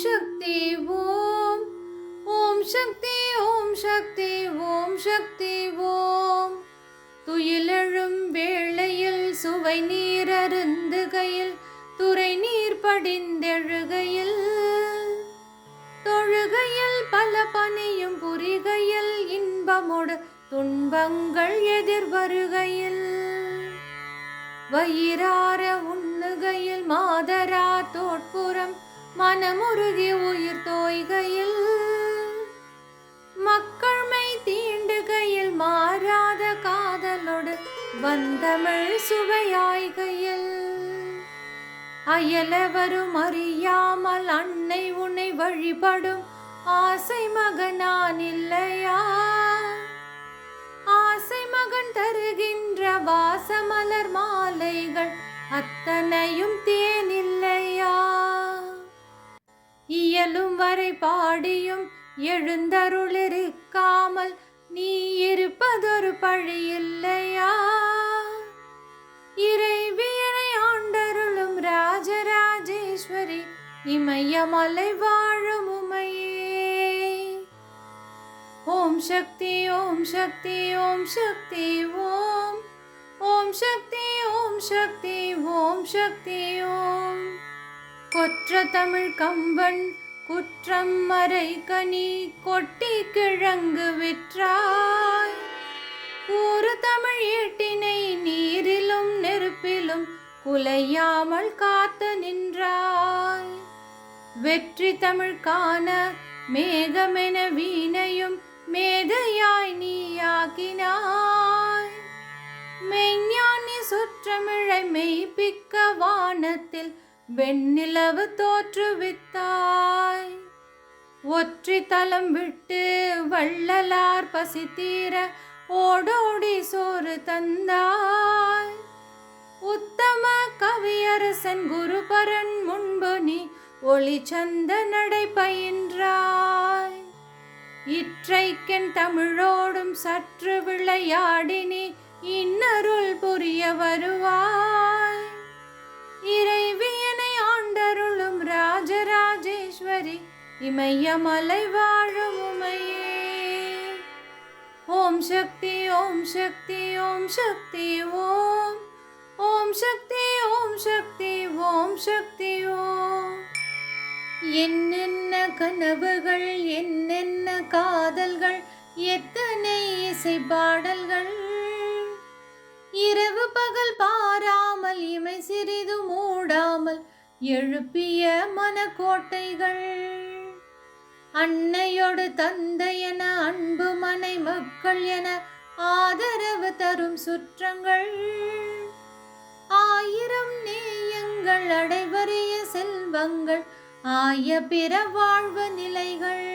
சக்தி ஓம். ஓம் சக்தி ஓம் சக்தி ஓம் சக்தி ஓம். துயிலெழும் வேளையில் சுவை நீர் அருந்துகையில் துறை நீர் படிந்தெழுகையில் தொழுகையில் பல பணியும் புரிகையில் இன்பமோடு துன்பங்கள் எதிர்வருகையில் வயிறார உண்ணுகையில் மாதரா தோட்புறம் மனமுருகி உயிர் தோய்கையில் மக்கள்மை தீண்டுகையில் மாறாத காதலோடு வந்தமிழ் சுவையாய்கையில் அயலவரும் அறியாமல் அன்னை உன்னை வழிபடும் ஆசை மகனான் இல்லையா? ஆசை மகன் தருகின்ற வாசமலர் மாலைகள் அத்தனையும் தேனில்லையா? இயலும் வரை பாடியும் எழுந்தருளிருக்காமல் நீ இருப்பதொரு பழி இல்லையா? இறைவியனை ஆண்டருளும் ராஜராஜேஸ்வரி இமயமலை வாழும் உமையே. ஓம் சக்தி ஓம் சக்தி ஓம் சக்தி ஓம். ஓம் சக்தி ஓம் சக்தி ஓம் சக்தி ஓம். கொற்ற தமிழ் கம்பன் குற்றம் மறை கனி கொட்டி கிழங்கு விற்றாய். கூறு தமிழ் ஏட்டினை நீரிலும் நெருப்பிலும் குலையாமல் காத்து நின்றாய். வெற்றி தமிழ் காண மேகமென வீணையும் மேதையாய் நீயாக்கினாய். மெய்ஞானி சுற்றமிழை மெய்ப்பிக்க வானத்தில் வெண்ணிலவு தோற்றுவித்தாய். ஒற்றி தலம் விட்டு வள்ளலார் பசித்தீர ஓடோடி சோறு தந்தாய். உத்தம கவியரசன் குருபரன் முன்பு நீ ஒளி சந்த நடை பயின்றாய். இற்றைக்கென் தமிழோடும் சற்று விளையாடி நீ இன்னருள் புரிய வருவாய். இறைவியனை ஆண்டருளும் ராஜராஜேஸ்வரி இமயமலை வாழும் உமையே. ஓம் சக்தி ஓம் சக்தி ஓம் சக்தி ஓம். ஓம் சக்தி ஓம் சக்தி ஓம் சக்தி ஓம். என்னென்ன கனவுகள் என்னென்ன காதல்கள் எத்தனை இசை பாடல்கள் இரவு பகல் பாராமல் இமை சிறிது மூடாமல் எழுப்பிய மனக்கோட்டைகள். அன்னையோடு தந்தை என அன்பு மனை மக்கள் என ஆதரவு தரும் சுற்றங்கள். ஆயிரம் நேயங்கள் அடைவறிய செல்வங்கள் ஆய பிற வாழ்வு நிலைகள்.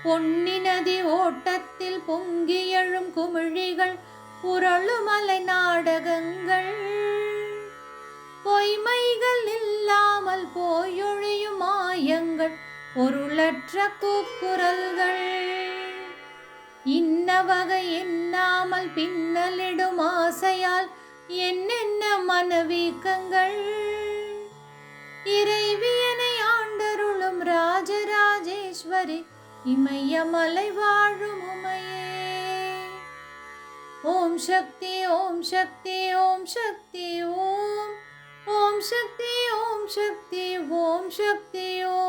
பொன்னி நதி ஓட்டத்தில் பொங்கி எழும் குமிழிகள் புரளுமலை நாடகங்கள். பொய்மைகள் இல்லாமல் போயொழியும் மாயங்கள் பொருளற்ற கூக்குரல்கள். இன்ன வகை எண்ணாமல் பின்னலிடும் ஆசையால் என்னென்ன மனவீக்கங்கள். இறைவியனை ஆண்டருளும் ராஜராஜேஸ்வரி இமயமலை வாழும் உமையே. ஓம் சக்தி ஓம் சக்தி ஓம் சக்தி ஓம். ஓம் சக்தி ஓம் சக்தி ஓம் சக்தி ஓம்.